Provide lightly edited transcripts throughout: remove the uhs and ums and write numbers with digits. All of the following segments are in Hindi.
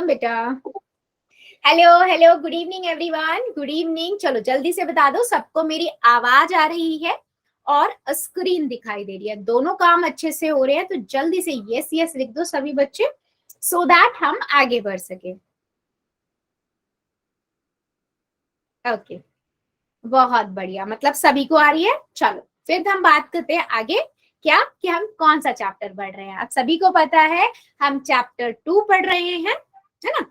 बेटा। Hello hello, good evening everyone, good evening. चलो जल्दी से बता दो सबको मेरी आवाज आ रही है और स्क्रीन दिखाई दे रही है, दोनों काम अच्छे से हो रहे हैं। तो जल्दी से यस यस लिख दो सभी बच्चे, सो दैट हम आगे बढ़ सके। ओके, बहुत बढ़िया, मतलब सभी को आ रही है। चलो फिर हम बात करते हैं आगे, क्या कि हम कौन सा चैप्टर पढ़ रहे हैं। अब सभी को पता है हम चैप्टर 2 पढ़ रहे हैं, है ना।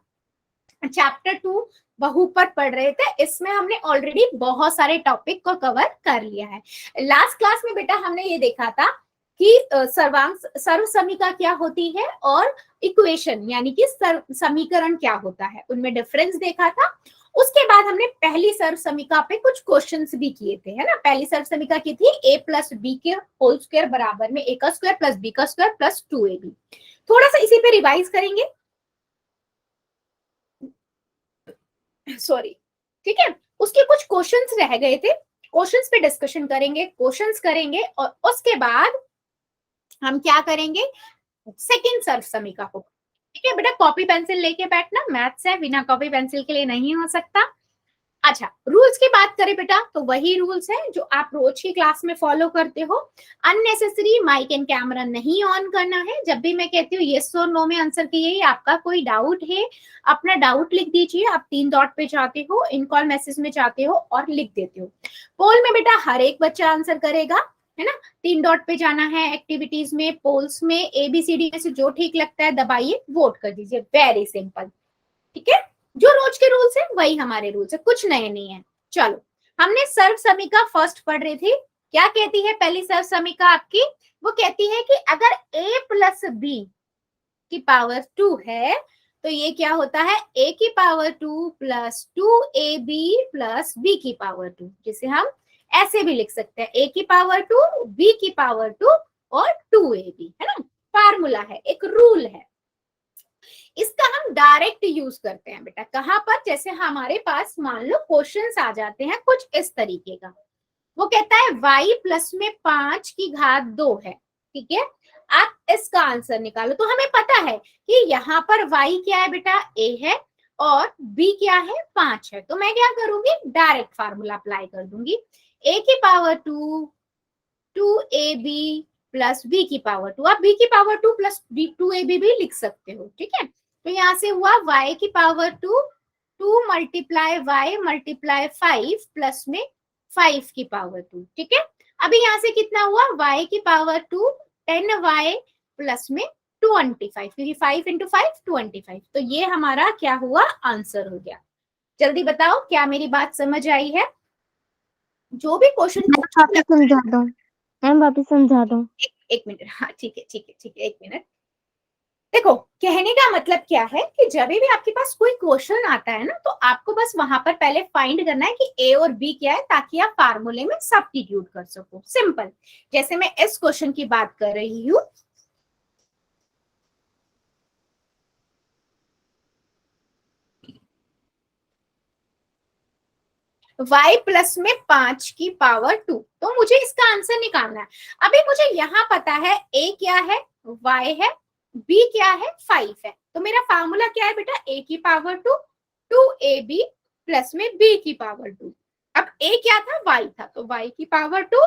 चैप्टर 2 बहुपद पढ़ रहे थे, इसमें हमने ऑलरेडी बहुत सारे टॉपिक को कवर कर लिया है। लास्ट क्लास में बेटा हमने ये देखा था कि सर्वांग सर्व समीकरण क्या होती है और इक्वेशन यानी कि समीकरण क्या होता है, उनमें डिफरेंस देखा था। उसके बाद हमने पहली सर्व समीकरण पे कुछ क्वेश्चंस भी किए थे, है ना। पहली सर्व समीकरण की थी a प्लस बी के होल स्क्वायर बराबर में a का स्क्वायर प्लस b का स्क्वायर प्लस 2ab। थोड़ा सा इसी पे रिवाइज करेंगे, सॉरी, ठीक है। उसके कुछ क्वेश्चंस रह गए थे, क्वेश्चंस पे डिस्कशन करेंगे, क्वेश्चंस करेंगे और उसके बाद हम क्या करेंगे, सेकंड सर्व समीकरण को। ठीक है बेटा, कॉपी पेंसिल लेके बैठना, मैथ्स है, बिना कॉपी पेंसिल के लिए नहीं हो सकता। अच्छा, रूल्स की बात करें बेटा तो वही रूल्स है जो आप रोज की क्लास में फॉलो करते हो। अननेसेसरी माइक एंड कैमरा नहीं ऑन करना है। जब भी मैं कहती हूँ यस और नो में आंसर कीजिए। आपका कोई डाउट है, अपना डाउट लिख दीजिए। आप 3 डॉट पे जाते हो, इन कॉल मैसेज में जाते हो और लिख देते हो। पोल में बेटा हर एक बच्चा आंसर करेगा, है ना। 3 डॉट पे जाना है, एक्टिविटीज में, पोल्स में, ABCD में से जो ठीक लगता है दबाइए, वोट कर दीजिए। वेरी सिंपल, ठीक है। जो रोज के रूल्स है वही हमारे रूल्स है, कुछ नए नहीं है। चलो, हमने सर्व समीकरण फर्स्ट पढ़ रही थी। क्या कहती है पहली सर्व समीकरण आपकी, वो कहती है कि अगर a प्लस बी की पावर 2 है तो ये क्या होता है, a की power 2 plus 2ab plus b की पावर 2, जिसे हम ऐसे भी लिख सकते हैं a की पावर 2 b की पावर 2 और 2ab, है ना। फार्मूला है, एक रूल है। इसका हम डायरेक्ट यूज करते हैं बेटा, कहां पर, जैसे हमारे पास मान लो क्वेश्चंस आ जाते हैं कुछ इस तरीके का। वो कहता है y प्लस में 5 की घात 2 है, ठीक है। आप इसका आंसर निकालो। तो हमें पता है कि यहाँ पर y क्या है बेटा, a है और b क्या है, 5 है। तो मैं क्या करूंगी, डायरेक्ट फार्मूला अप्लाई कर दूंगी। a की पावर 2 2ab प्लस b की पावर 2, आप b की पावर 2 प्लस 2ab भी लिख सकते हो, ठीक है। तो यहां से हुआ y की power 2 2 multiply y multiply 5 plus में 5 की पावर 2, ठीक है। अभी यहां से कितना हुआ, y की पावर 2 10y प्लस में 25, क्योंकि 5 इंटू 5 25। तो ये हमारा क्या हुआ, आंसर हो गया। जल्दी बताओ क्या मेरी बात समझ आई है। जो भी क्वेश्चन, वापिस समझा दो मैम, वापिस समझा दो। एक मिनट, हाँ ठीक है ठीक है ठीक है, एक मिनट। देखो, कहने का मतलब क्या है कि जब भी आपके पास कोई क्वेश्चन आता है ना, तो आपको बस वहां पर पहले फाइंड करना है कि ए और बी क्या है, ताकि आप फार्मूले में सब्स्टिट्यूट कर सको। सिंपल, जैसे मैं इस क्वेश्चन की बात कर रही हूँ। y प्लस में 5 की पावर 2, तो मुझे इसका आंसर निकालना है। अभी मुझे यहाँ पता है a क्या है, y है, b क्या है, 5 है। तो मेरा फार्मूला क्या है बेटा, a की पावर 2 2ab प्लस में b की पावर 2। अब a क्या था, y था, तो y की पावर 2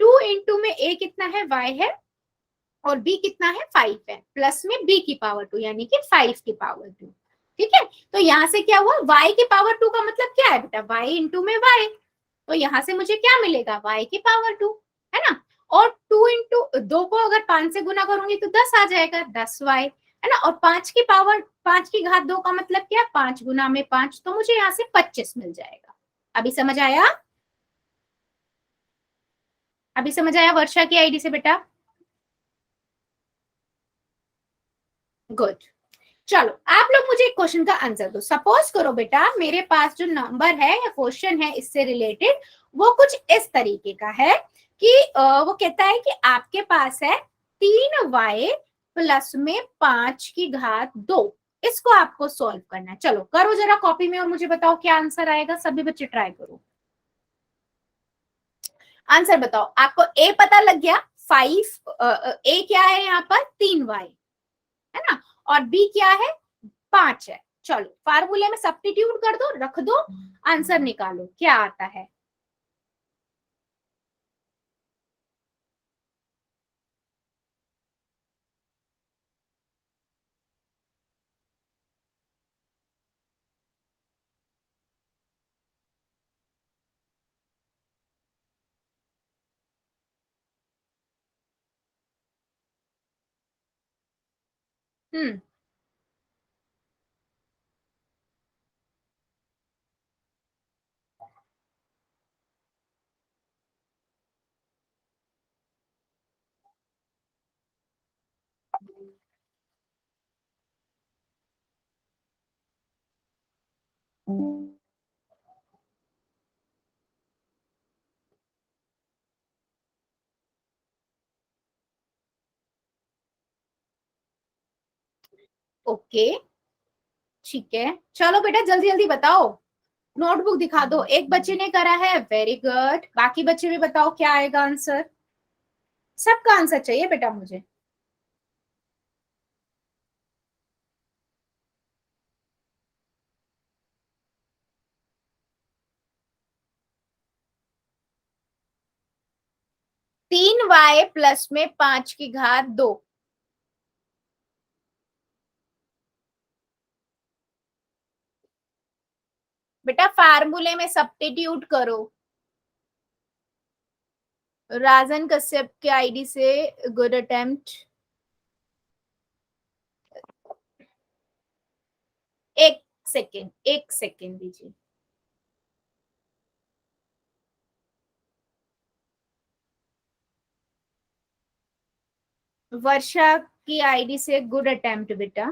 2 इंटू में a कितना है, y है, और b कितना है, 5 है, प्लस में b की पावर 2 यानी कि 5 की पावर 2, ठीक है। तो यहां से क्या हुआ, y की पावर 2 का मतलब क्या है बेटा, y इंटू में y। तो यहां से मुझे क्या मिलेगा, y की पावर 2, है ना। और 2 इंटू 2 को अगर 5 से गुना करूंगी तो 10 आ जाएगा, 10y, है ना। और 5 की पावर 5 की घात 2 का मतलब क्या, 5 गुना में 5, तो मुझे यहाँ से 25 मिल जाएगा। अभी समझ आया, अभी समझ आया वर्षा की आईडी से बेटा, गुड। चलो आप लोग मुझे एक क्वेश्चन का आंसर दो। सपोज करो बेटा मेरे पास जो नंबर है या क्वेश्चन है इससे रिलेटेड, वो कुछ इस तरीके का है कि वो कहता है कि आपके पास है 3y प्लस में 5 की घात 2। इसको आपको सॉल्व करना है। चलो करो जरा कॉपी में और मुझे बताओ क्या आंसर आएगा। सभी बच्चे ट्राई करो, आंसर बताओ। आपको ए पता लग गया, 5 ए क्या है यहाँ पर, 3y, है ना। और बी क्या है, 5 है। चलो फार्मूले में सब्स्टिट्यूट कर दो, रख दो, आंसर निकालो क्या आता है। हम्म, ओके ठीक है। चलो बेटा जल्दी जल्दी बताओ, नोटबुक दिखा दो। एक बच्चे ने करा है, वेरी गुड। बाकी बच्चे भी बताओ क्या आएगा आंसर। सबका आंसर चाहिए बेटा मुझे। 3y प्लस में 5 की घात 2। बेटा फार्मूले में सब्स्टिट्यूट करो। राजन कश्यप के आईडी से गुड अटेम्प्ट। एक सेकेंड, एक सेकेंड दीजिए। वर्षा की आईडी से गुड अटेम्प्ट बेटा,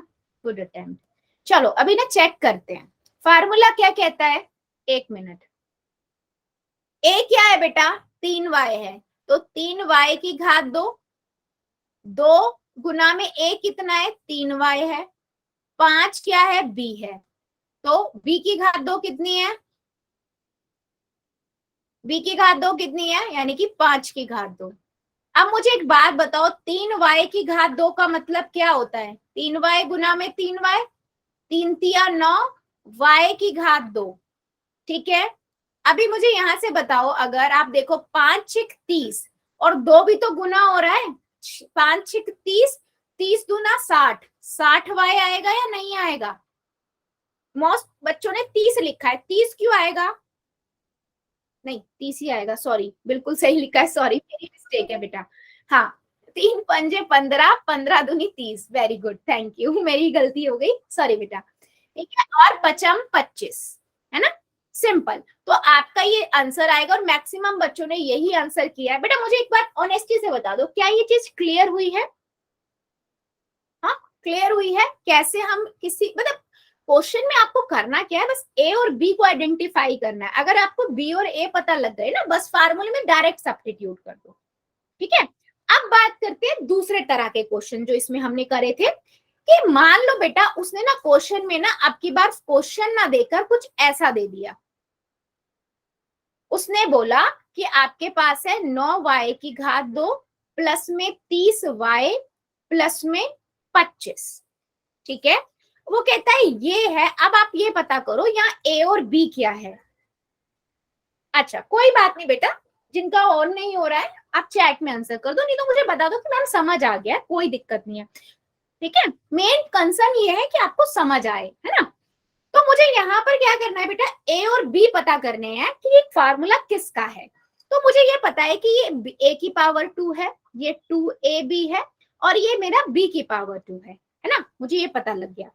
गुड अटेम्प्ट। चलो अभी ना चेक करते हैं फार्मूला क्या कहता है। एक मिनट। ए क्या है बेटा, 3y है, तो 3y की घात 2। 2 गुना में ए कितना है, 3y है। 5 क्या है, b है, तो b की घात 2 कितनी है, b की घात 2 कितनी है, यानी कि 5 की घात 2। अब मुझे एक बात बताओ, 3y की घात 2 का मतलब क्या होता है, 3y गुना में 3y, 3 तिया 9, y की घात 2। ठीक है। अभी मुझे यहां से बताओ, अगर आप देखो 5 छिक 30 और 2 भी तो गुना हो रहा है, 5 छिक 30, 30 दूना 60, 60y आएगा या नहीं आएगा। मोस्ट बच्चों ने 30 लिखा है, 30 क्यों आएगा, नहीं 30 ही आएगा, सॉरी बिल्कुल सही लिखा है, सॉरी मेरी मिस्टेक है बेटा। हाँ 3 पंजे 15, 15 दूनी 30, वेरी गुड, थैंक यू, मेरी गलती हो गई, सॉरी बेटा। ठीक है, और पचम 25, है ना, सिंपल। तो आपका ये आंसर आएगा और मैक्सिमम बच्चों ने यही आंसर किया है। बेटा मुझे एक बात ऑनेस्टी से बता दो, क्या ये चीज क्लियर हुई है। हाँ क्लियर हुई है, कैसे हम किसी मतलब क्वेश्चन में आपको करना क्या है, बस ए और बी को आइडेंटिफाई करना है। अगर आपको बी और ए पता लग गए ना, बस फार्मूले में डायरेक्ट सब्स्टिट्यूट कर दो। ठीक है। अब बात करते हैं दूसरे तरह के क्वेश्चन जो इसमें हमने करे थे, कि मान लो बेटा उसने ना क्वेश्चन में ना आपकी बार क्वेश्चन ना देकर कुछ ऐसा दे दिया। उसने बोला कि आपके पास है 9y की घात 2 प्लस में 30y प्लस में 25। ठीक है, वो कहता है ये है। अब आप ये पता करो यहाँ ए और बी क्या है। अच्छा कोई बात नहीं बेटा, जिनका और नहीं हो रहा है आप चैट में आंसर कर दो, नहीं तो मुझे बता दो कि मैम समझ आ गया, कोई दिक्कत नहीं है। ठीक है, मेन कंसर्न ये है कि आपको समझ आए, है ना। तो मुझे यहाँ पर क्या करना है बेटा, ए और बी पता करने हैं कि एक फार्मूला किसका है। तो मुझे ये पता है कि ये ए की पावर 2 है, ये 2ab है, और ये मेरा बी की पावर 2 है ना, मुझे ये पता लग गया।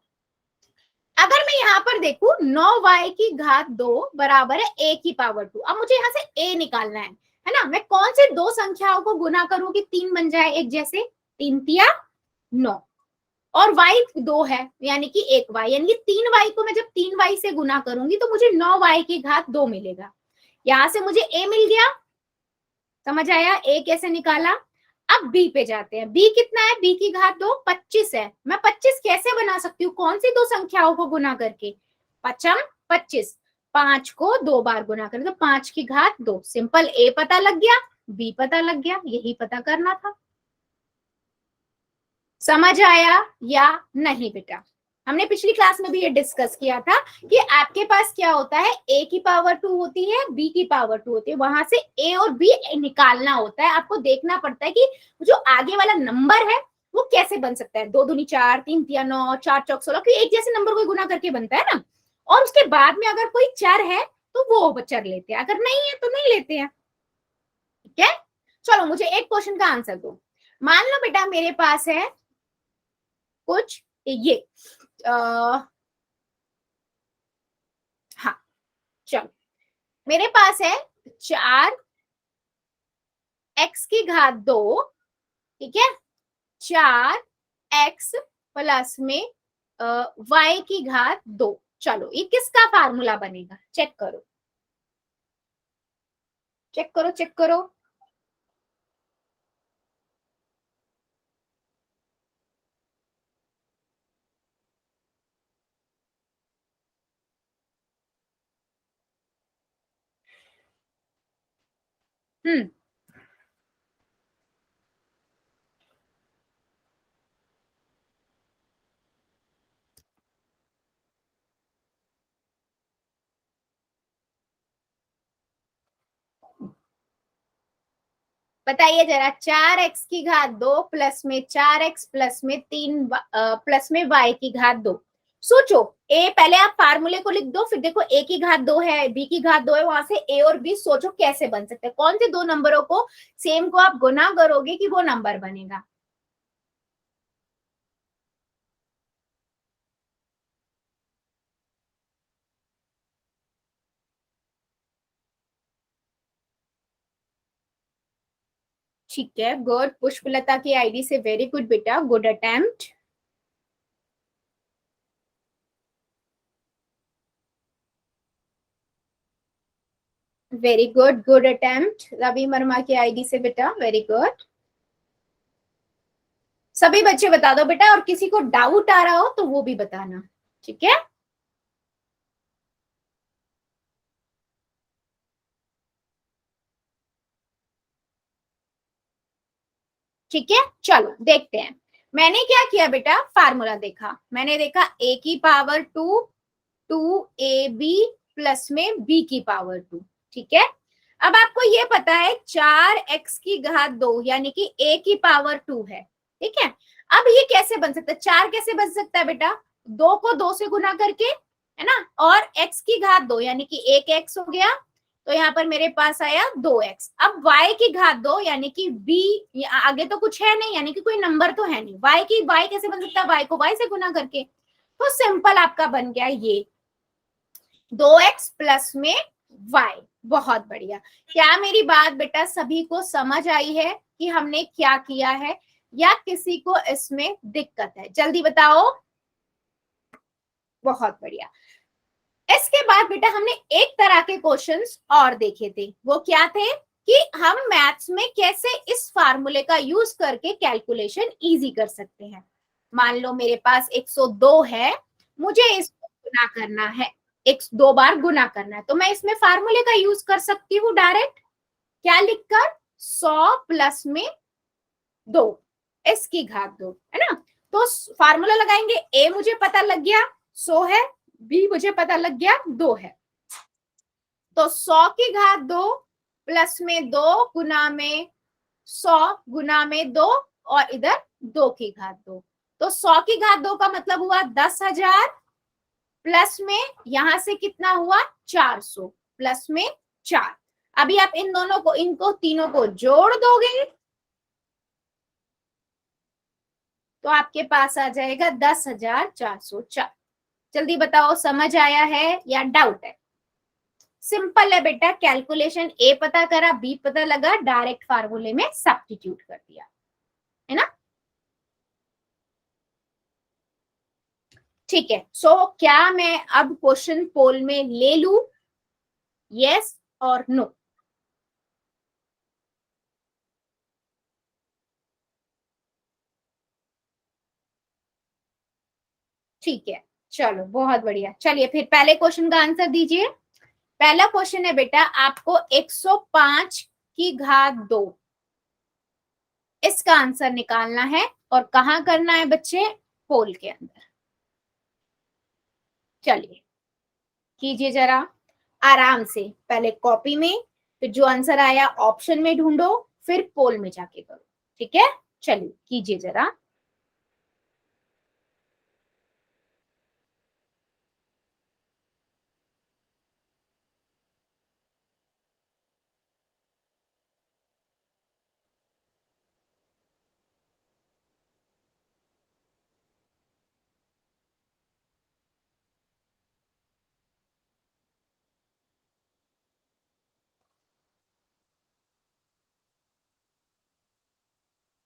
अगर मैं यहाँ पर देखूं 9y की घात 2 बराबर है a की पावर 2। अब मुझे यहाँ से a निकालना है ना। मैं कौन से दो संख्याओं को गुना करूं कि 3 बन जाए एक जैसे, 3 तिया 9, और y 2 है यानी कि 1y, यानी कि 3y को मैं जब 3y से गुना करूंगी तो मुझे 9y की घात 2 मिलेगा। यहां से मुझे a मिल गया, समझ आया a कैसे निकाला। अब b पे जाते हैं, b कितना है, b की घात 2 25 है। मैं 25 कैसे बना सकती हूँ, कौन सी दो संख्याओं को गुना करके, पचम 25, 5 को 2 बार गुना करें तो 5 की घात 2। सिंपल, a पता लग गया, b पता लग गया, यही पता करना था। समझ आया या नहीं बेटा। हमने पिछली क्लास में भी ये डिस्कस किया था कि आपके पास क्या होता है, a की पावर 2 होती है, b की पावर 2 होती है, वहां से a और b निकालना होता है। आपको देखना पड़ता है कि जो आगे वाला नंबर है वो कैसे बन सकता है, 2 दूनी 4, 3 तिया 9, 4 चौक 16, क्योंकि एक जैसे नंबर को गुना करके बनता है ना। और उसके बाद में अगर कोई चर है तो वो चर लेते हैं, अगर नहीं है तो नहीं लेते हैं। ठीक है, चलो मुझे एक क्वेश्चन का आंसर दो। मान लो बेटा मेरे पास है कुछ ये हाँ चलो, मेरे पास है 4x⁻², ठीक है, 4x+y⁻²। चलो ये किसका फार्मूला बनेगा, चेक करो चेक करो चेक करो। हम्म, बताइए जरा, 4x⁻² प्लस में 4x प्लस में 3 प्लस में y⁻²। सोचो, ए पहले आप फार्मूले को लिख दो, फिर देखो a⁻² है, b⁻² है, वहां से a और b सोचो कैसे बन सकते हैं, कौन से दो नंबरों को सेम को आप गुना करोगे कि वो नंबर बनेगा। ठीक है, गुड, पुष्पलता की आईडी से, वेरी गुड बेटा, good attempt. Very good, good attempt Ravi Verma की आईडी से बेटा, वेरी गुड। सभी बच्चे बता दो बेटा, और किसी को डाउट आ रहा हो तो वो भी बताना, ठीक है। ठीक है, चलो देखते हैं। मैंने क्या किया बेटा, फार्मूला देखा, मैंने देखा a⁻², 2ab प्लस में b⁻², ठीक है। अब आपको ये पता है 4x⁻² यानी कि a⁻² है, ठीक है। अब ये कैसे बन सकता है, 4 कैसे बन सकता है बेटा, 2 को 2 से गुना करके, है ना, और x⁻² यानी कि 1x हो गया, तो यहाँ पर मेरे पास आया 2x। अब y⁻² यानी कि b, आगे तो कुछ है नहीं, यानी कि कोई नंबर तो है नहीं, y कैसे बन सकता है, y को y से गुना करके, तो सिंपल आपका बन गया ये 2x प्लस में y। बहुत बढ़िया। क्या मेरी बात बेटा सभी को समझ आई है कि हमने क्या किया है, या किसी को इसमें दिक्कत है, जल्दी बताओ। बहुत बढ़िया। इसके बाद बेटा हमने एक तरह के क्वेश्चंस और देखे थे, वो क्या थे कि हम मैथ्स में कैसे इस फार्मूले का यूज करके कैलकुलेशन इजी कर सकते हैं। मान लो मेरे पास 102 है, मुझे इसको गुना करना है, एक 2 बार गुना करना है, तो मैं इसमें फार्मूले का यूज कर सकती हूँ डायरेक्ट, क्या लिखकर, 100 प्लस में 2 x⁻², है ना। तो फार्मूला लगाएंगे, ए मुझे पता लग गया 100 है, बी मुझे पता लग गया 2 है, तो 100⁻² प्लस में 2 गुना में 100 गुना में 2, और इधर 2⁻², तो 100⁻² का मतलब हुआ 10,000, प्लस में यहां से कितना हुआ 400, प्लस में 4। अभी आप इन दोनों को, इनको तीनों को जोड़ दोगे तो आपके पास आ जाएगा 10,404। जल्दी बताओ, समझ आया है या डाउट है। सिंपल है बेटा, कैलकुलेशन, ए पता करा, बी पता लगा, डायरेक्ट फार्मूले में सब्स्टिट्यूट कर दिया, है ना। ठीक है, सो क्या मैं अब क्वेश्चन पोल में ले लू, यस और नो। ठीक है, चलो बहुत बढ़िया, चलिए फिर पहले क्वेश्चन का आंसर दीजिए। पहला क्वेश्चन है बेटा, आपको 105⁻², इसका आंसर निकालना है, और कहाँ करना है बच्चे, पोल के अंदर। चलिए कीजिए जरा आराम से, पहले कॉपी में, फिर जो आंसर आया ऑप्शन में ढूंढो, फिर पोल में जाके करो, ठीक है। चलिए कीजिए जरा।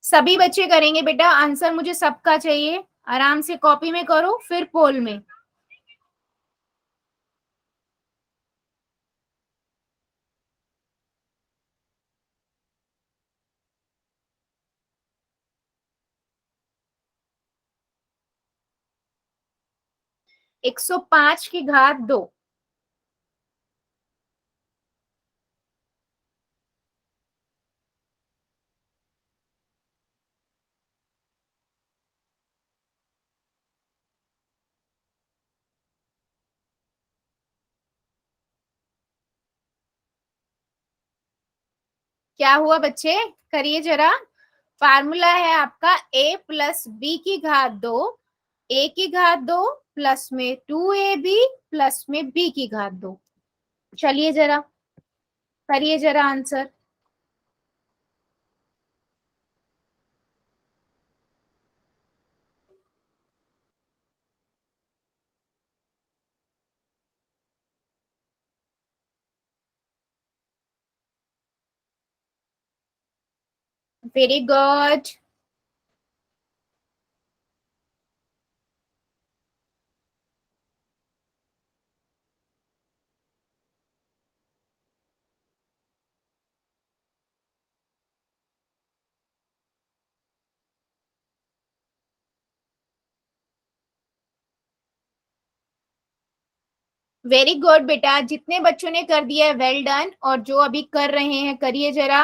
सभी बच्चे करेंगे बेटा, आंसर मुझे सबका चाहिए। आराम से कॉपी में करो, फिर पोल में। एक सौ पांच की घात 2। क्या हुआ बच्चे, करिए जरा। फार्मूला है आपका a प्लस बी की घात 2, a की घात 2 प्लस में 2ab प्लस में b की घात 2। चलिए जरा करिए जरा answer. Very good. Very good बेटा, जितने बच्चों ने कर दिया है वेल डन, और जो अभी कर रहे हैं करिए जरा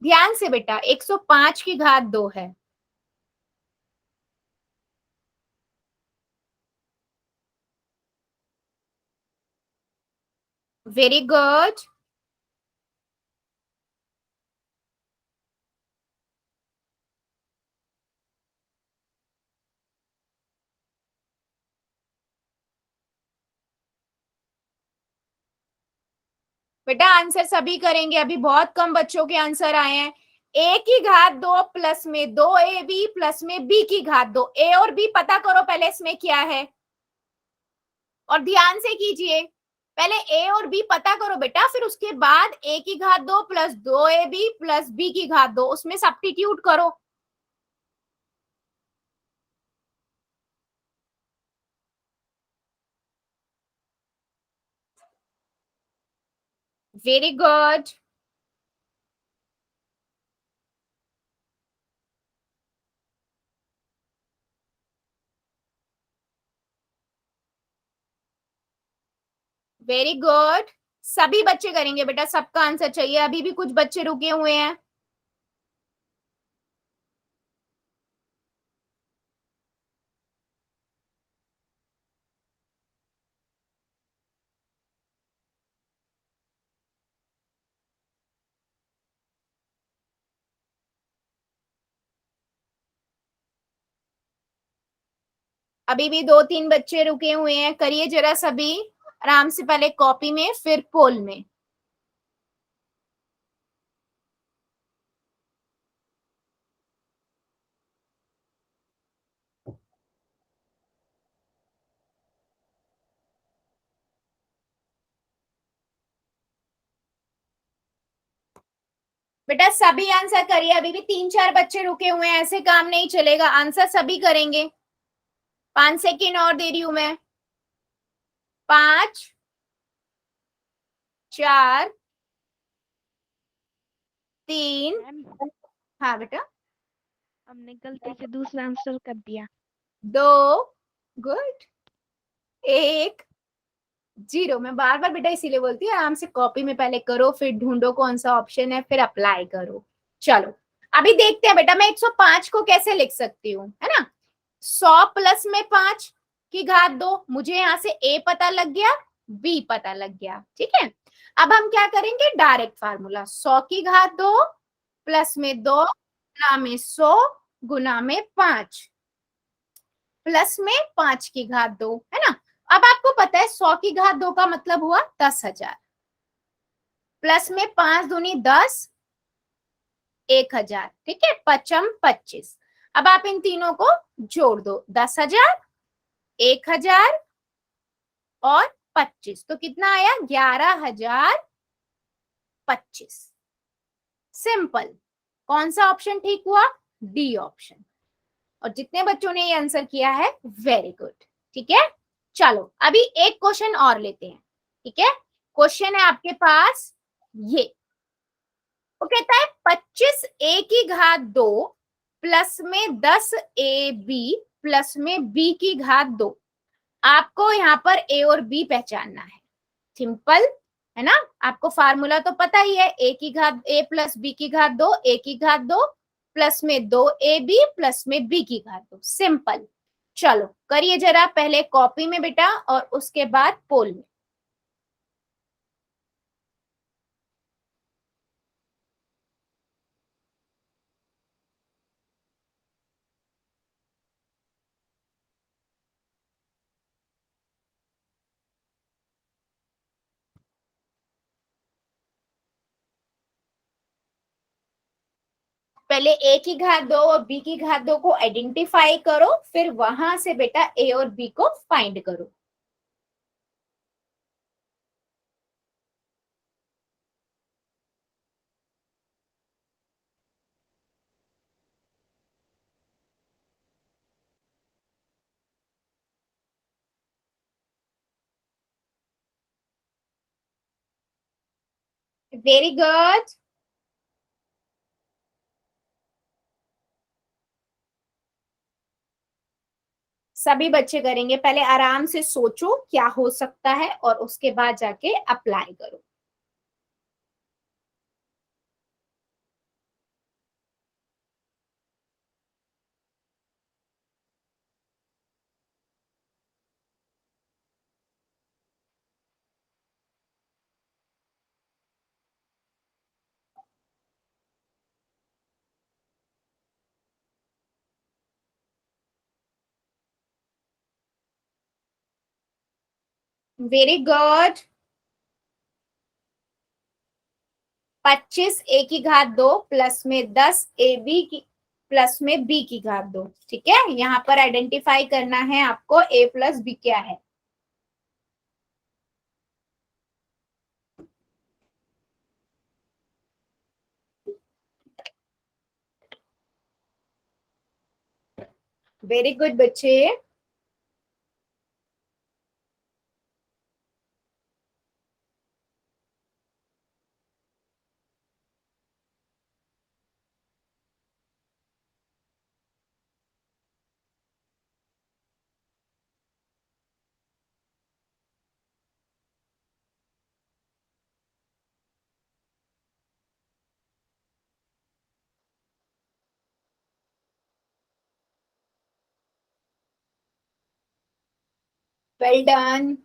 ध्यान से बेटा। 105 की घात 2 है। Very good. बेटा आंसर सभी करेंगे, अभी बहुत कम बच्चों के आंसर आए हैं। a की घात 2 प्लस में 2ab प्लस में b की घात 2। a और b पता करो पहले इसमें क्या है, और ध्यान से कीजिए। पहले a और b पता करो बेटा, फिर उसके बाद a की घात 2 प्लस 2ab प्लस b की घात 2 उसमें सब्स्टिट्यूट करो। Very good. Very good. सभी बच्चे करेंगे बेटा, सबका आंसर चाहिए। अभी भी कुछ बच्चे रुके हुए हैं। अभी भी 2-3 बच्चे रुके हुए हैं, करिए जरा सभी आराम से, पहले कॉपी में फिर पोल में। बेटा सभी आंसर करिए, अभी भी 3-4 बच्चे रुके हुए हैं, ऐसे काम नहीं चलेगा, आंसर सभी करेंगे। 5 सेकेंड और दे रही हूं मैं। 5, 4, 3। मैम, हाँ बेटा। हमने गलती से दूसरा आंसर कर दिया। 2, गुड, 1, 0। मैं बार बार बेटा इसीलिए बोलती हूँ आराम से कॉपी में पहले करो, फिर ढूंढो कौन सा ऑप्शन है, फिर अप्लाई करो। चलो अभी देखते हैं बेटा, मैं 105 को कैसे लिख सकती हूँ, है ना। 100 प्लस में 5, की घात 2, मुझे यहाँ से a पता लग गया, b पता लग गया, ठीक है। अब हम क्या करेंगे, डायरेक्ट फार्मूला, 100 की घात 2 प्लस में 2 गुना में 100 गुना में 5 प्लस में 5 की घात 2, है ना। अब आपको पता है 100 की घात 2 का मतलब हुआ 10,000, प्लस में 5 दूनी 10, 1,000, ठीक है, पचम 25। अब आप इन तीनों को जोड़ दो, 10,000, 1,000 और 25, तो कितना आया, 11,025। सिंपल। कौन सा ऑप्शन ठीक हुआ, डी ऑप्शन। और जितने बच्चों ने ये आंसर किया है, वेरी गुड, ठीक है। चलो अभी एक क्वेश्चन और लेते हैं, ठीक है। क्वेश्चन है आपके पास ये, वो कहता है 25 a की घात 2 प्लस में 10 ए बी प्लस में b की घात 2। आपको यहाँ पर a और b पहचानना है, सिंपल है ना। आपको फार्मूला तो पता ही है, a की घात a प्लस b की घात 2, a की घात 2 प्लस में 2ab प्लस में b की घात 2, सिंपल। चलो करिए जरा, पहले कॉपी में बेटा और उसके बाद पोल में। पहले a की घात 2 और b की घात 2 को आइडेंटिफाई करो, फिर वहां से बेटा a और b को फाइंड करो। Very good. सभी बच्चे करेंगे, पहले आराम से सोचो क्या हो सकता है और उसके बाद जाके अप्लाई करो। Very good. 25 a की घात 2 प्लस में 10 ए बी की प्लस में b की घात 2, ठीक है। यहाँ पर आइडेंटिफाई करना है आपको a प्लस b क्या है। वेरी गुड बच्चे। Well done.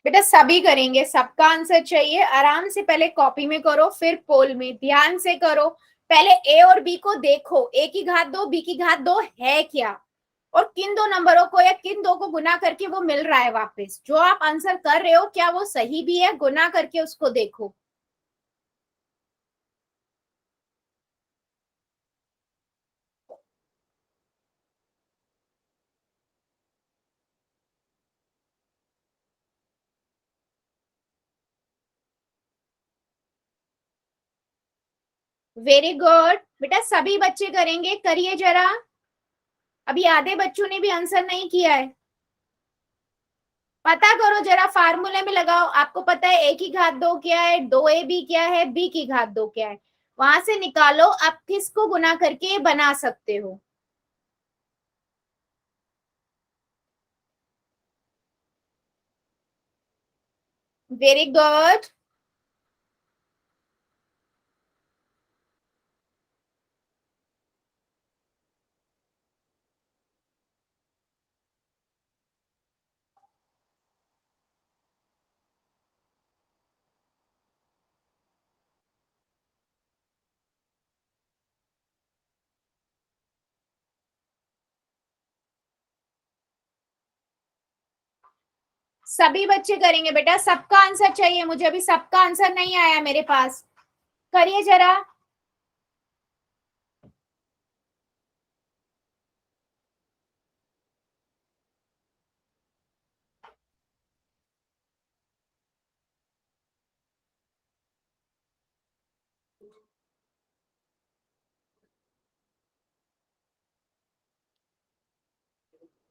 बेटा सभी करेंगे, सबका आंसर चाहिए, आराम से पहले कॉपी में करो फिर पोल में, ध्यान से करो। पहले ए और बी को देखो, a की घात 2 b की घात 2 है क्या, और किन दो नंबरों को या किन दो को गुना करके वो मिल रहा है वापस। जो आप आंसर कर रहे हो क्या वो सही भी है, गुना करके उसको देखो। वेरी गुड बेटा, सभी बच्चे करेंगे, करिए जरा। अभी आधे बच्चों ने भी आंसर नहीं किया है, पता करो जरा, फार्मूले में लगाओ। आपको पता है a की घात 2 क्या है, 2ab क्या है, b की घात 2 क्या है, वहां से निकालो आप किसको गुना करके बना सकते हो। Very good. सभी बच्चे करेंगे बेटा, सबका आंसर चाहिए मुझे, अभी सबका आंसर नहीं आया मेरे पास, करिए जरा।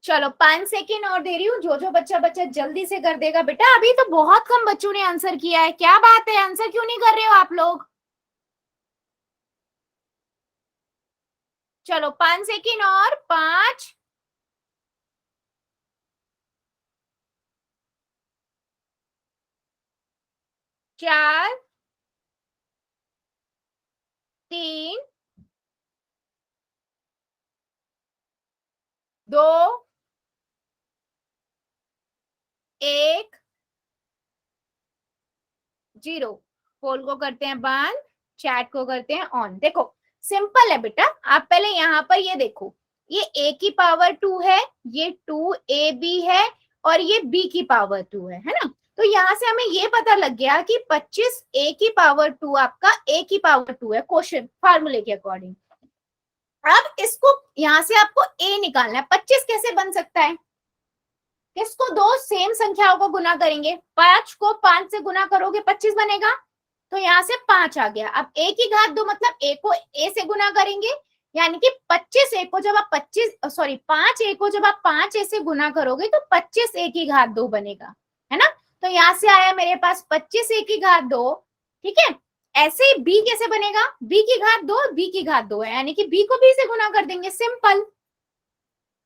चलो 5 सेकेंड और दे रही हूँ, जो बच्चा बच्चा जल्दी से कर देगा बेटा। अभी तो बहुत कम बच्चों ने आंसर किया है, क्या बात है, आंसर क्यों नहीं कर रहे हो आप लोग? चलो 5 सेकेंड और, 5, 4, 3, 2, 1, 0। पोल को करते हैं बंद, चैट को करते हैं ऑन। देखो सिंपल है बेटा, आप पहले यहाँ पर ये देखो, ये a की पावर 2 है, ये 2ab है, और ये b की पावर 2 है ना। तो यहाँ से हमें ये पता लग गया कि 25 a की पावर 2 आपका a की पावर 2 है, क्वेश्चन फार्मूले के अकॉर्डिंग। अब इसको यहाँ से आपको a निकालना है। 25 कैसे बन सकता है? किसको दो सेम संख्याओं को गुना करेंगे, 5 को 5 से गुना करोगे 25 बनेगा, तो यहाँ से 5 आ गया। अब a की घात 2 मतलब a को a से गुना करेंगे, यानी कि 25 a को जब आप 5 a को जब आप 5 a से गुना करोगे तो 25 a की घात 2 बनेगा, है ना। तो यहाँ से आया मेरे पास 25 a की घात 2, ठीक है। ऐसे ही b कैसे बनेगा, b की घात 2 b की घात 2 है, यानी कि b को b से गुना कर देंगे, सिंपल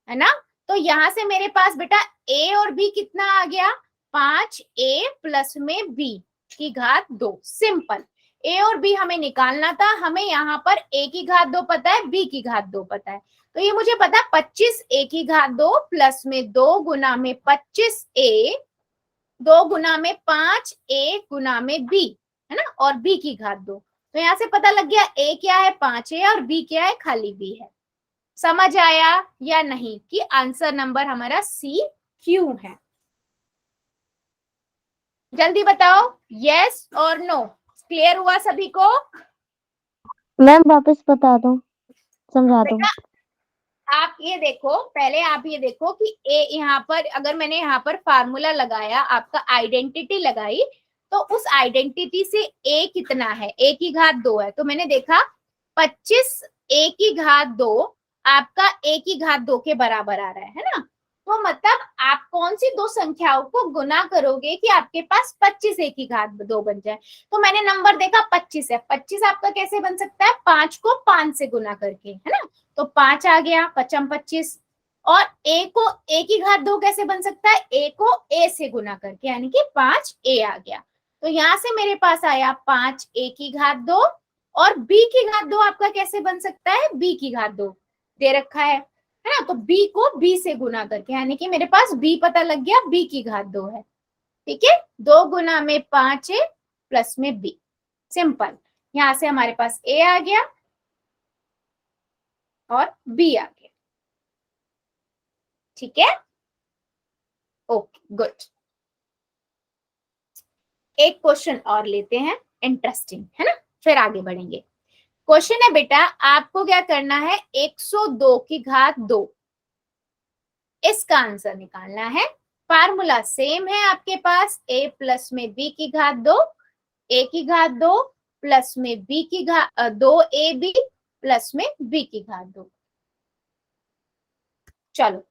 है ना। तो यहाँ से मेरे पास बेटा a और b कितना आ गया, 5a प्लस में b की घात 2, सिंपल। a और b हमें निकालना था, हमें यहाँ पर a की घात 2 पता है, b की घात 2 पता है, तो ये मुझे पता है 25a की घात 2 प्लस में 2 गुना में 25a, 2 गुना में 5a गुना में b, है ना, और b की घात 2। तो यहाँ से पता लग गया a क्या है 5a और b क्या है खाली b है। समझ आया या नहीं कि आंसर नंबर हमारा सी क्यों है? जल्दी बताओ, यस और नो। क्लियर हुआ सभी को? मैम वापस बता दो, समझा दो। बेटा आप ये देखो, पहले आप ये देखो कि ए यहाँ पर, अगर मैंने यहाँ पर फार्मूला लगाया, आपका आइडेंटिटी लगाई, तो उस आइडेंटिटी से ए कितना है, ए की घात 2 है, तो मैंने देखा 25 ए की घात 2 आपका ए की घात 2 के बराबर आ रहा है ना। तो मतलब आप कौन सी दो संख्याओं को गुना करोगे कि आपके पास 25 ए की घात 2 बन जाए। तो मैंने नंबर देखा 25 है, 25 आपका कैसे बन सकता है, 5 को 5 से गुना करके, है ना। तो 5 आ गया, 5 25। और a को a की घात 2 कैसे बन सकता है, a को a से गुना करके, यानी कि 5a आ गया। तो यहाँ से मेरे पास आया 5a की घात 2, और b की घात 2 आपका कैसे बन सकता है, b की घात 2 दे रखा है ना, तो b को b से गुना करके, यानी कि मेरे पास b पता लग गया, b की घात 2 है, ठीक है। 2 गुना में 5a प्लस में b, सिंपल। यहाँ से हमारे पास a आ गया और b आ गया, ठीक है, ओके गुड। एक क्वेश्चन और लेते हैं, इंटरेस्टिंग है ना, फिर आगे बढ़ेंगे। क्वेश्चन है बेटा, आपको क्या करना है, 102 की घात 2, इसका आंसर निकालना है। फार्मूला सेम है आपके पास, a प्लस में b की घात 2, a की घात 2 प्लस में b की घात 2ab प्लस में b की घात 2। चलो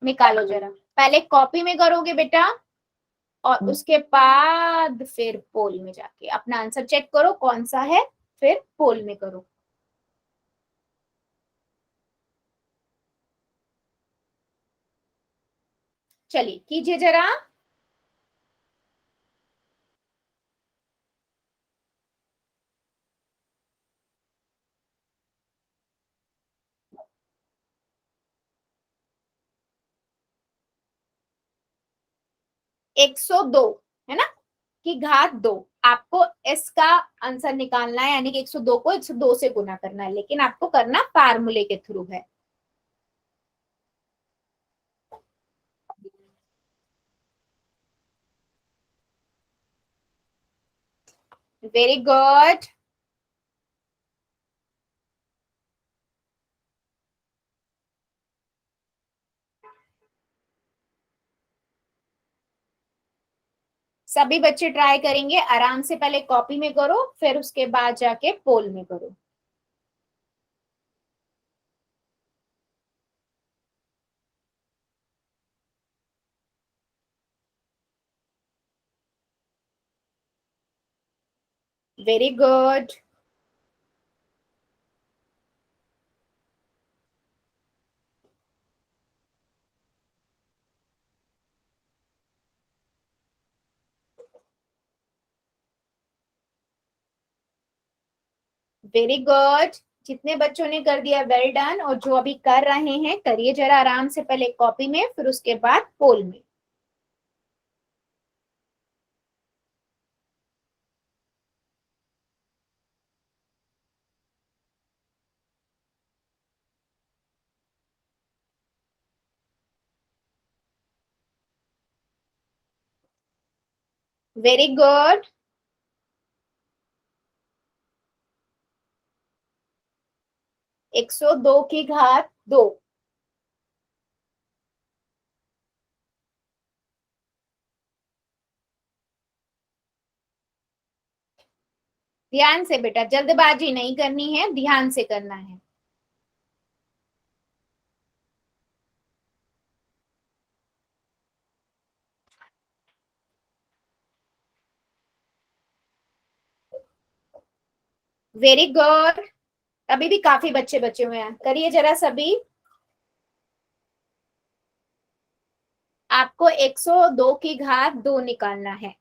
निकालो जरा, पहले कॉपी में करोगे बेटा, और उसके बाद फिर पोल में जाके अपना आंसर चेक करो कौन सा है, फिर पोल में करो। चलिए कीजिए जरा। एक 102 है ना की घात 2, आपको इसका आंसर निकालना है, यानी कि 102 को 102 से गुना करना है, लेकिन आपको करना फार्मूले के थ्रू है। Very good. सभी बच्चे ट्राई करेंगे, आराम से पहले कॉपी में करो, फिर उसके बाद जाके पोल में करो। Very good. Very good. जितने बच्चों ने कर दिया वेल डन, और जो अभी कर रहे हैं करिए जरा आराम से, पहले कॉपी में फिर उसके बाद पोल में। Very good. 102 की घात 2। ध्यान से बेटा, जल्दबाजी नहीं करनी है, ध्यान से करना है। Very good. अभी भी काफी बच्चे बचे हुए हैं, करिए जरा सभी। आपको 102 की घात 2 निकालना है।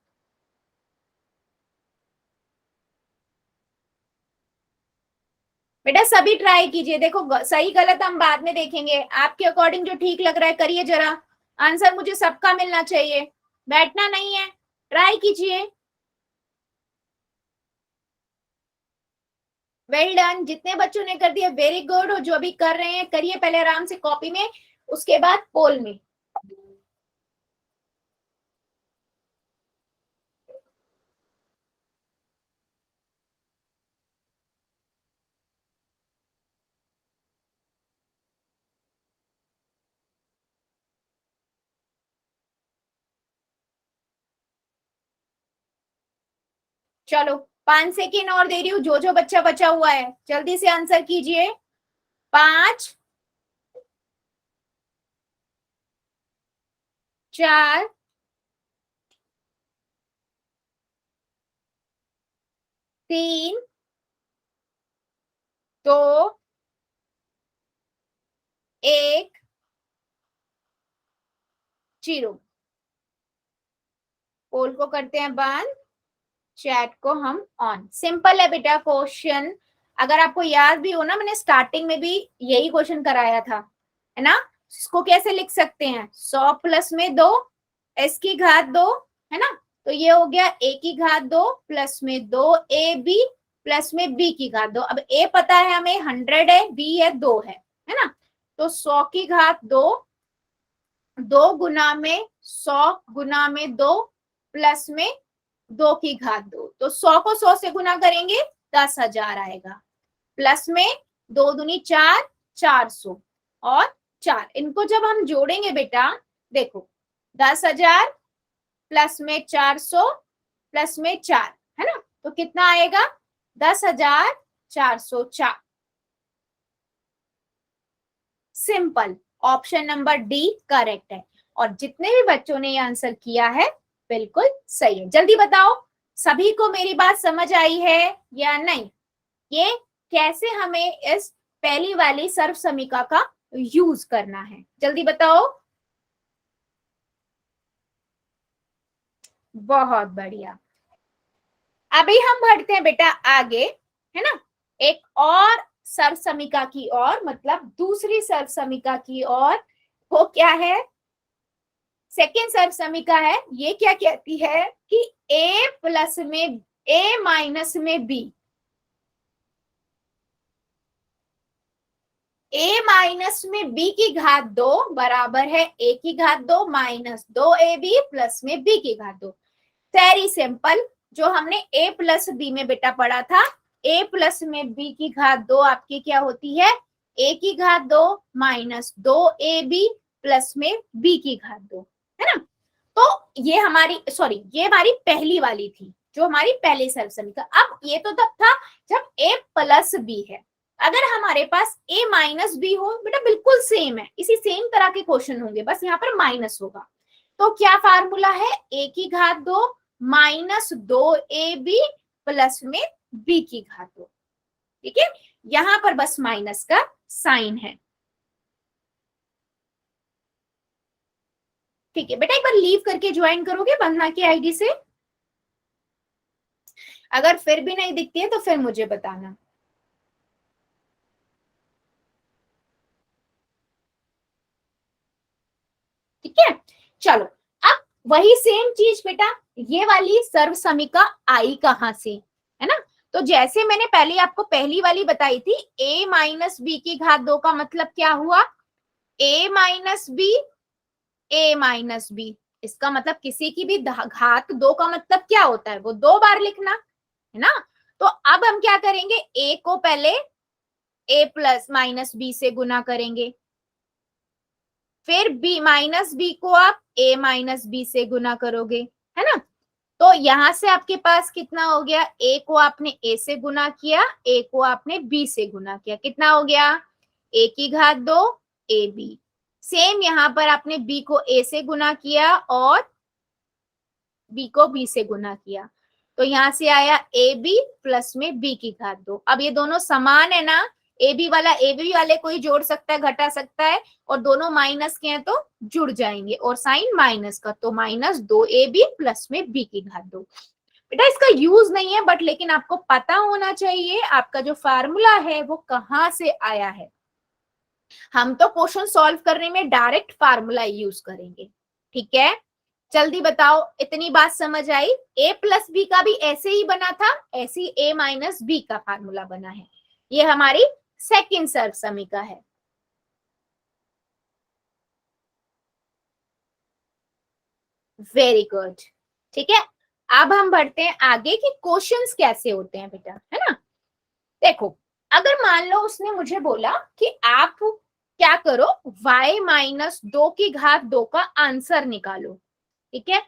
बेटा सभी ट्राई कीजिए, देखो सही गलत हम बाद में देखेंगे, आपके अकॉर्डिंग जो ठीक लग रहा है करिए जरा। आंसर मुझे सबका मिलना चाहिए, बैठना नहीं है, ट्राई कीजिए। Well done. जितने बच्चों ने कर दिया वेरी गुड, और जो अभी कर रहे हैं करिए पहले आराम से कॉपी में, उसके बाद पोल में। चलो 5 सेकेंड और दे रही हूँ, जो जो बच्चा बचा हुआ है जल्दी से आंसर कीजिए। 5, 4, 3, 2, 1, 0। पोल को करते हैं बंद, चैट को हम ऑन। सिंपल है बेटा क्वेश्चन, अगर आपको याद भी हो ना, मैंने स्टार्टिंग में भी यही क्वेश्चन कराया था, है ना। इसको कैसे लिख सकते हैं, 100 प्लस में 2, s की घात 2, है ना। तो ये हो गया a की घात 2 प्लस में 2ab प्लस में b की घात 2। अब a पता है हमें 100 है, b है 2 है ना। तो 100 की घात 2, 2 गुना में 100 गुना में 2 प्लस में 2 की घात 2। तो 100 को 100 से गुना करेंगे 10,000 आएगा, प्लस में 2 दूनी 4, 400 और 4। इनको जब हम जोड़ेंगे बेटा, देखो 10,000 प्लस में 400 प्लस में 4, है ना। तो कितना आएगा, 10,404। Simple, option number D correct है। और जितने भी बच्चों ने ये आंसर किया है बिल्कुल सही है। जल्दी बताओ, सभी को मेरी बात समझ आई है या नहीं। ये कैसे हमें इस पहली वाली सर्व समीका का यूज करना है, जल्दी बताओ। बहुत बढ़िया। अभी हम बढ़ते हैं बेटा आगे, है ना, एक और सर्व समीका की ओर, मतलब दूसरी सर्व समीका की ओर। वो क्या है, सेकेंड सर्व समीका है। ये क्या कहती है कि a प्लस में a माइनस में b, a माइनस में b की घात 2 बराबर है a की घात 2 माइनस 2ab प्लस में b की घात 2। वेरी सिंपल, जो हमने a प्लस बी में बेटा पढ़ा था, a प्लस में b की घात 2 आपकी क्या होती है, a की घात 2 माइनस 2ab प्लस में b की घात 2, है ना। तो ये हमारी ये हमारी पहली वाली थी, जो हमारी पहली सर्व समीकरण। अब ये तो तब था जब a प्लस b है। अगर हमारे पास a माइनस बी हो बेटा, बिल्कुल सेम है, इसी सेम तरह के क्वेश्चन होंगे, बस यहाँ पर माइनस होगा। तो क्या फार्मूला है, a की घात 2 माइनस 2ab प्लस में b की घात 2। ठीक है, यहां पर बस माइनस का साइन है। ठीक है बेटा, एक बार लीव करके ज्वाइन करोगे वंदना की आईडी से। अगर फिर भी नहीं दिखती है तो फिर मुझे बताना। ठीक है, चलो अब वही सेम चीज बेटा, ये वाली सर्व समीका आई कहां से, है ना। तो जैसे मैंने पहले आपको पहली वाली बताई थी, a माइनस बी की घात 2 का मतलब क्या हुआ, a minus B, a minus B. इसका मतलब किसी की भी घात 2 का मतलब क्या होता है, वो 2 बार लिखना, है ना। तो अब हम क्या करेंगे, a को पहले a प्लस माइनस बी से गुना करेंगे, फिर b माइनस बी को आप a माइनस बी से गुना करोगे, है ना। तो यहां से आपके पास कितना हो गया, a को आपने a से गुना किया, a को आपने b से गुना किया, कितना हो गया, a की घात 2 ab। सेम यहां पर आपने b को a से गुना किया और b को b से गुना किया, तो यहां से आया ए बी प्लस में b की घात 2। अब ये दोनों समान है ना, ए बी वाला ए बी वाले को ही जोड़ सकता है, घटा सकता है, और दोनों माइनस के हैं तो जुड़ जाएंगे, और साइन माइनस का, तो माइनस 2ab प्लस में b की घात 2। बेटा इसका यूज नहीं है बट, लेकिन आपको पता होना चाहिए आपका जो फार्मूला है वो कहां से आया है। हम तो क्वेश्चन सॉल्व करने में डायरेक्ट फार्मूला यूज करेंगे। ठीक है, जल्दी बताओ, इतनी बात समझ आई। a प्लस बी का भी ऐसे ही बना था, ऐसे ही a माइनस बी का फार्मूला बना है। ये हमारी सेकंड सर्व समीका है। Very good. ठीक है, अब हम बढ़ते हैं आगे कि क्वेश्चंस कैसे होते हैं बेटा, है ना। देखो, अगर मान लो उसने मुझे बोला कि आप क्या करो, y माइनस 2 की घात 2 का आंसर निकालो। ठीक है,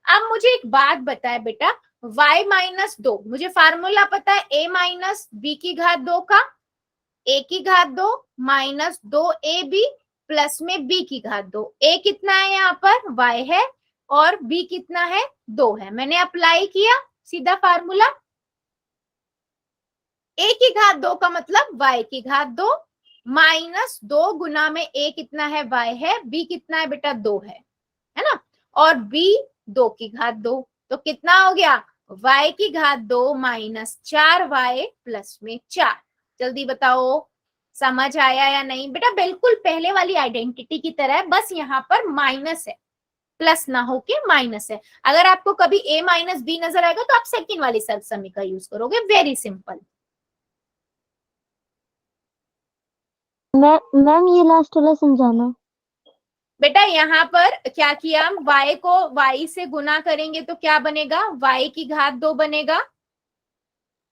अब मुझे एक बात बताए बेटा, y माइनस 2, मुझे फार्मूला पता है a माइनस बी की घात 2 का, a की घात 2 माइनस 2ab प्लस में b की घात 2। a कितना है यहाँ पर, y है, और b कितना है, 2 है। मैंने अप्लाई किया सीधा फार्मूला, a की घात 2 का मतलब y की घात 2 माइनस 2 गुना में a कितना है, y है, b कितना है बेटा, 2 है ना, और b 2 की घात 2, तो कितना हो गया, y की घात 2 माइनस 4y प्लस में 4। जल्दी बताओ, समझ आया या नहीं बेटा। बिल्कुल पहले वाली आइडेंटिटी की तरह है, बस यहाँ पर माइनस है, प्लस ना होके माइनस है। अगर आपको कभी a माइनस बी नजर आएगा तो आप सेकंड वाली सर्व समीकरण यूज करोगे, वेरी सिंपल। मैम ये लास्ट वाला समझाना। बेटा यहाँ पर क्या किया, हम y को y से गुना करेंगे तो क्या बनेगा, y की घात 2 बनेगा।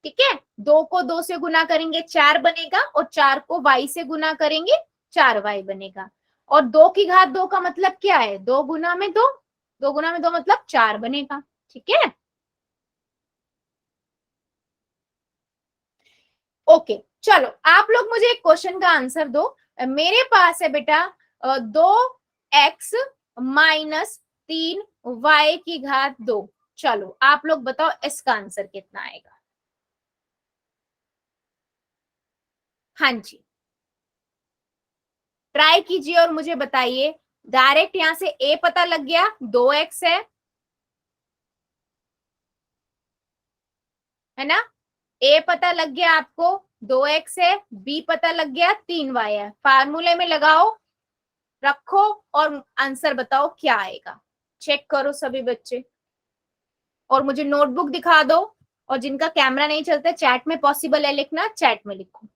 ठीक है, 2 को 2 से गुना करेंगे 4 बनेगा, और 4 को y से गुना करेंगे 4y बनेगा। और 2 की घात 2 का मतलब क्या है, 2 गुना में 2, 2 गुना में 2 मतलब 4 बनेगा। ठीक है, ओके। चलो आप लोग मुझे एक क्वेश्चन का आंसर दो। मेरे पास है बेटा 2x माइनस 3y की घात 2। चलो आप लोग बताओ इसका आंसर कितना आएगा। हाँ जी, ट्राई कीजिए और मुझे बताइए। डायरेक्ट यहां से a पता लग गया, 2x है ना, a पता लग गया आपको, 2x है, b पता लग गया 3y है। फार्मूले में लगाओ, रखो, और आंसर बताओ क्या आएगा। चेक करो सभी बच्चे, और मुझे नोटबुक दिखा दो, और जिनका कैमरा नहीं चलता चैट में पॉसिबल है लिखना, चैट में लिखो।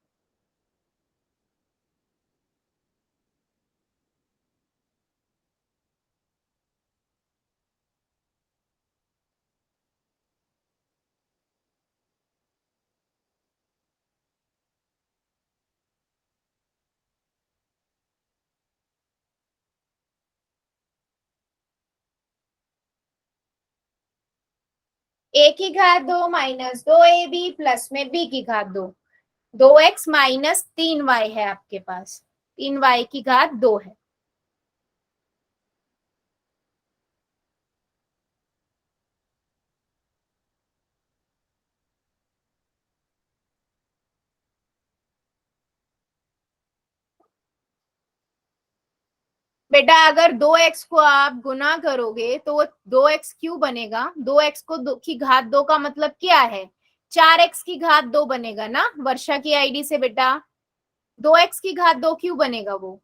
a की घात 2 माइनस 2ab प्लस में b की घात 2, 2x माइनस 3y है आपके पास, 3y की घात 2 है। बेटा अगर 2x को आप गुना करोगे तो वो 2x क्यों बनेगा, 2x को 2 की घात 2 का मतलब क्या है, 4x की घात 2 बनेगा ना वर्षा की आईडी से। बेटा 2x की घात 2 क्यों बनेगा, वो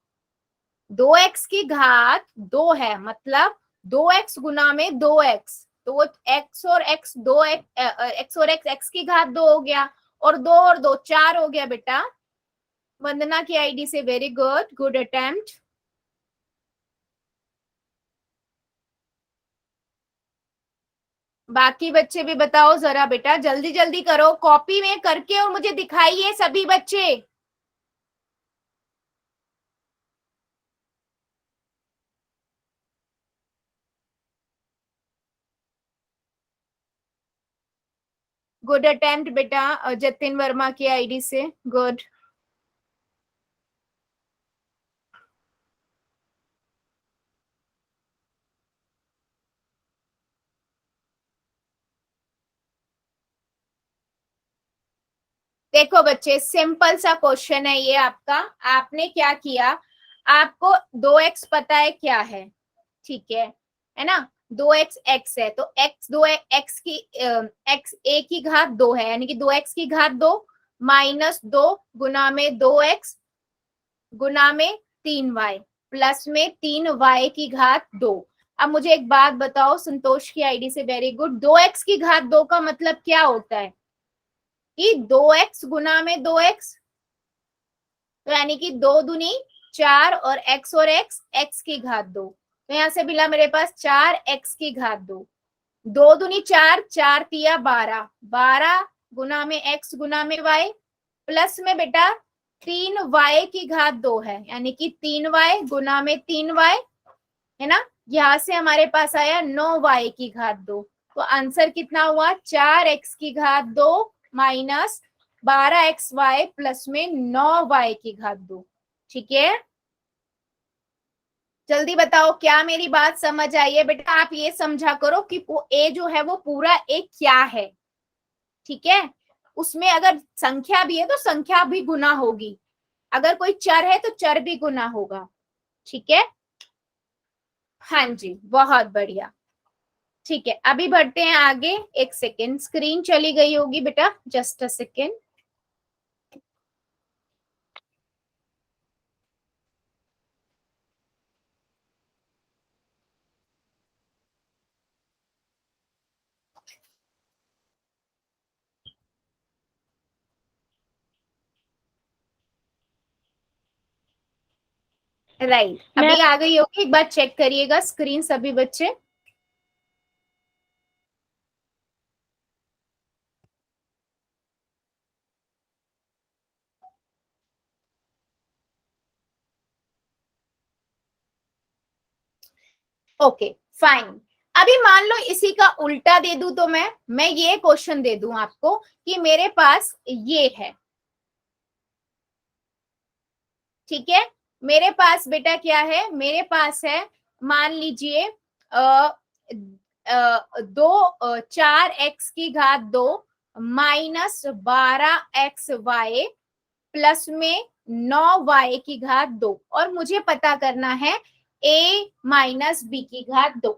2x की घात 2 है, मतलब 2x गुना में 2x, तो वो x और x 2x और x की घात 2 हो गया, और 2 और 2 4 हो गया बेटा। वंदना की आईडी से वेरी गुड, गुड अटेम्प्ट। बाकी बच्चे भी बताओ जरा बेटा, जल्दी जल्दी करो, कॉपी में करके और मुझे दिखाइए सभी बच्चे। गुड अटेम्प्ट बेटा, जतिन वर्मा की आईडी से, गुड। देखो बच्चे, सिंपल सा क्वेश्चन है ये आपका। आपने क्या किया, आपको 2x पता है क्या है, ठीक है ना, 2x x है, तो x 2x की x a की घात 2 है, यानी कि 2x की घात 2 माइनस 2 गुना में 2x गुना में 3y प्लस में 3y की घात 2। अब मुझे एक बात बताओ, संतोष की आईडी से वेरी गुड, 2x की घात 2 का मतलब क्या होता है कि 2x गुना में 2x, तो यानी कि 2 दूनी 4 और x की घात 2, तो यहां से मिला मेरे पास 4x की घात 2, 2 दूनी 4, 4 तिया 12, 12 गुना में x गुना में y प्लस में बेटा 3y की घात 2 है, यानी कि 3y गुना में 3y, है ना। यहां से हमारे पास आया 9y की घात 2, तो आंसर कितना हुआ, 4x की घात 2 माइनस 12xy प्लस में 9y की घात 2। ठीक है, जल्दी बताओ क्या मेरी बात समझ आई है। बेटा आप ये समझा करो कि ए जो है वो पूरा एक क्या है, ठीक है, उसमें अगर संख्या भी है तो संख्या भी गुना होगी, अगर कोई चर है तो चर भी गुना होगा, ठीक है। हाँ जी, बहुत बढ़िया। ठीक है, अभी बढ़ते हैं आगे। एक सेकेंड, स्क्रीन चली गई होगी बेटा, जस्ट अ सेकेंड। राइट, मैं अभी आ गई होगी, एक बार चेक करिएगा स्क्रीन सभी बच्चे। Okay fine. अभी मान लो इसी का उल्टा दे दूं, तो मैं ये क्वेश्चन दे दूं आपको कि मेरे पास ये है, ठीक है, मेरे पास बेटा क्या है, मेरे पास है, मान लीजिए 4x की घात 2 माइनस 12xy प्लस में 9y की घात 2, और मुझे पता करना है a माइनस बी की घात 2,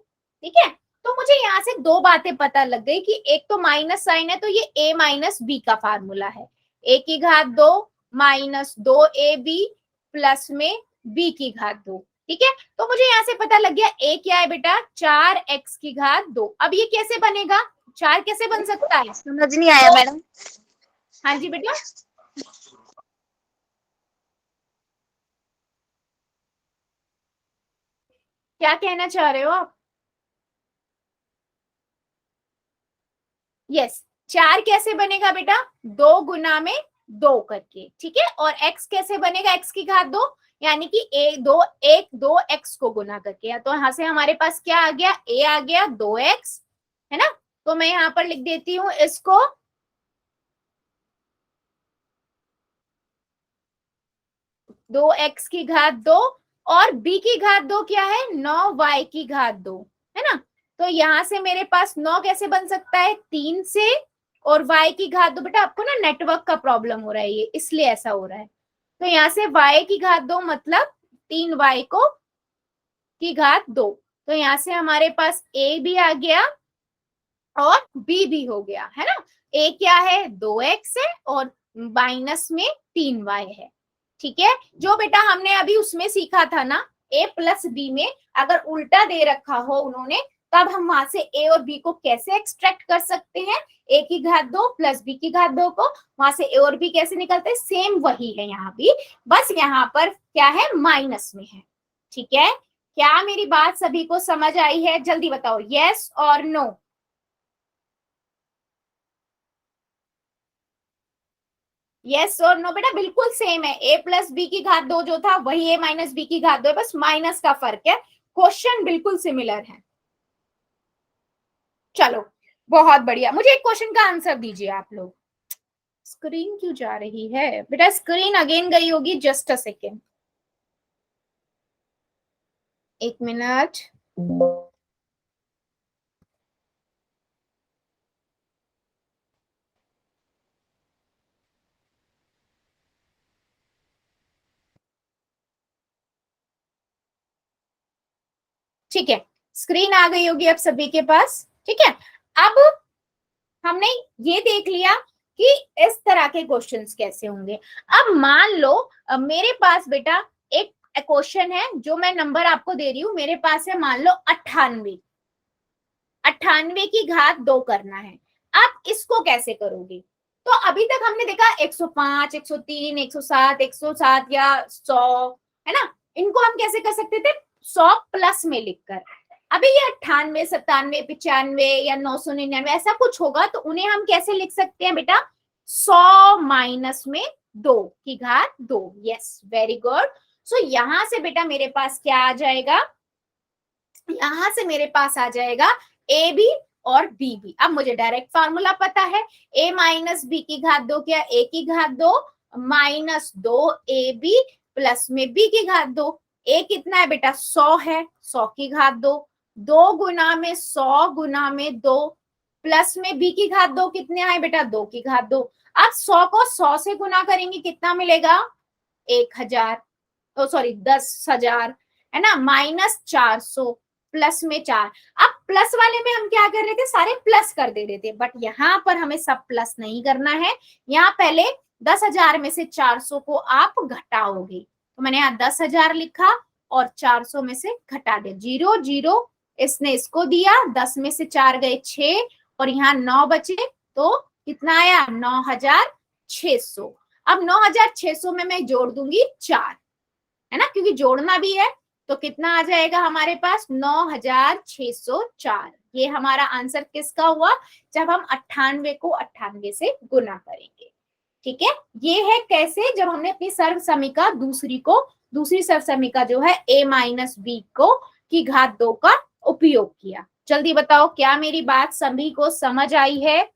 ठीक है। तो मुझे यहाँ से दो बातें पता लग गई कि एक तो माइनस साइन है, तो ये a माइनस बी का फार्मूला है, a की घात 2 माइनस 2ab प्लस में b की घात 2, ठीक है। तो मुझे यहाँ से पता लग गया a क्या है बेटा, 4x की घात 2। अब ये कैसे बनेगा, 4 कैसे बन सकता है, समझ नहीं आया मैडम। हाँ जी बेटा, क्या कहना चाह रहे हो आप। यस, 4 कैसे बनेगा बेटा, 2 गुना में 2 करके, ठीक है। और x कैसे बनेगा, x की घात 2, यानी कि दो x को गुना करके, या तो यहां से हमारे पास क्या आ गया, a आ गया 2x, है ना, तो मैं यहाँ पर लिख देती हूँ इसको 2x की घात 2 और b की घात 2 क्या है 9y की घात 2, है ना। तो यहाँ से मेरे पास 9 कैसे बन सकता है 3 से, और y की घात 2, बेटा आपको ना नेटवर्क का प्रॉब्लम हो रहा है ये, इसलिए ऐसा हो रहा है। तो यहाँ से y की घात 2 मतलब 3y को की घात 2। तो यहाँ से हमारे पास a भी आ गया और b भी हो गया, है ना। a क्या है 2x है और माइनस में 3y है, ठीक है। जो बेटा हमने अभी उसमें सीखा था ना a प्लस बी में, अगर उल्टा दे रखा हो उन्होंने, तब हम वहां से a और b को कैसे एक्सट्रैक्ट कर सकते हैं, a की घात 2 प्लस b की घात 2 को, वहां से a और b कैसे निकलते हैं, सेम वही है यहाँ भी, बस यहाँ पर क्या है माइनस में है, ठीक है। क्या मेरी बात सभी को समझ आई है, जल्दी बताओ यस और नो। यस और नो बेटा बिल्कुल सेम है, a प्लस बी की घात 2 जो था वही a माइनस बी की घात 2 है, बस माइनस का फर्क है, क्वेश्चन बिल्कुल सिमिलर है। चलो बहुत बढ़िया, मुझे एक क्वेश्चन का आंसर दीजिए आप लोग। स्क्रीन क्यों जा रही है बेटा, स्क्रीन अगेन गई होगी, जस्ट अ सेकेंड, एक मिनट। ठीक है, स्क्रीन आ गई होगी अब सभी के पास, ठीक है। अब हमने ये देख लिया कि इस तरह के क्वेश्चंस कैसे होंगे। अब मान लो मेरे पास बेटा एक क्वेश्चन है, जो मैं नंबर आपको दे रही हूं, मेरे पास है मान लो 98, 98 की घात 2 करना है। आप इसको कैसे करोगे, तो अभी तक हमने देखा 105, 103, 107, 107 या 100, है ना, इनको हम कैसे कर सकते थे 100 प्लस में लिखकर। अभी ये 98, 97, 95 या 999 ऐसा कुछ होगा, तो उन्हें हम कैसे लिख सकते हैं बेटा 100 माइनस में 2 की घात 2। Yes very good. सो यहां से बेटा मेरे पास क्या आ जाएगा, यहां से मेरे पास आ जाएगा ए बी और बी भी। अब मुझे डायरेक्ट फार्मूला पता है, ए माइनस बी की घात 2 क्या, ए की घात 2 माइनस 2 ए बी प्लस में बी की घात 2। ए कितना है बेटा 100 है, 100 की घात 2, 2 गुना में 100 गुना में 2 प्लस में बी की घात 2 कितने आए बेटा 2 की घात 2। अब 100 को 100 से गुना करेंगे कितना मिलेगा 1000, तो सॉरी 10,000, है ना, माइनस 400 प्लस में 4। अब प्लस वाले में हम क्या कर रहे थे, सारे प्लस कर दे रहे थे, बट यहाँ पर हमें सब प्लस नहीं करना है। यहाँ पहले 10,000 में से 400 को आप घटाओगे, तो मैंने यहाँ 10,000 लिखा और 400 में से घटा दे, 0 0, इसने इसको दिया, 10 में से 4 गए 6 और यहाँ 9 बचे, तो कितना आया 9,600। अब 9,600 में मैं जोड़ दूंगी 4, है ना, क्योंकि जोड़ना भी है, तो कितना आ जाएगा हमारे पास 9,604। ये हमारा आंसर किसका हुआ, जब हम 98 को 98 से गुना करेंगे, ठीक है। ये है कैसे, जब हमने अपनी सर्व समीका दूसरी सर्व समीका जो है a माइनस बी को की घात 2 का उपयोग किया। जल्दी बताओ क्या मेरी बात सभी को समझ आई है,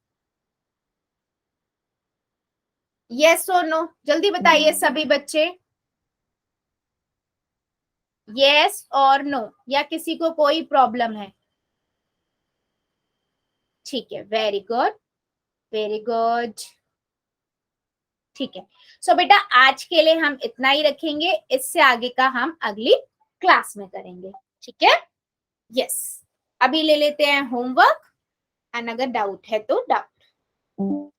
यस और नो, जल्दी बताइए सभी बच्चे, यस और नो, या किसी को कोई प्रॉब्लम है। ठीक है, वेरी गुड वेरी गुड, ठीक है। सो बेटा आज के लिए हम इतना ही रखेंगे, इससे आगे का हम अगली क्लास में करेंगे, ठीक है। यस अभी ले लेते हैं होमवर्क, एंड अगर डाउट है तो डाउट।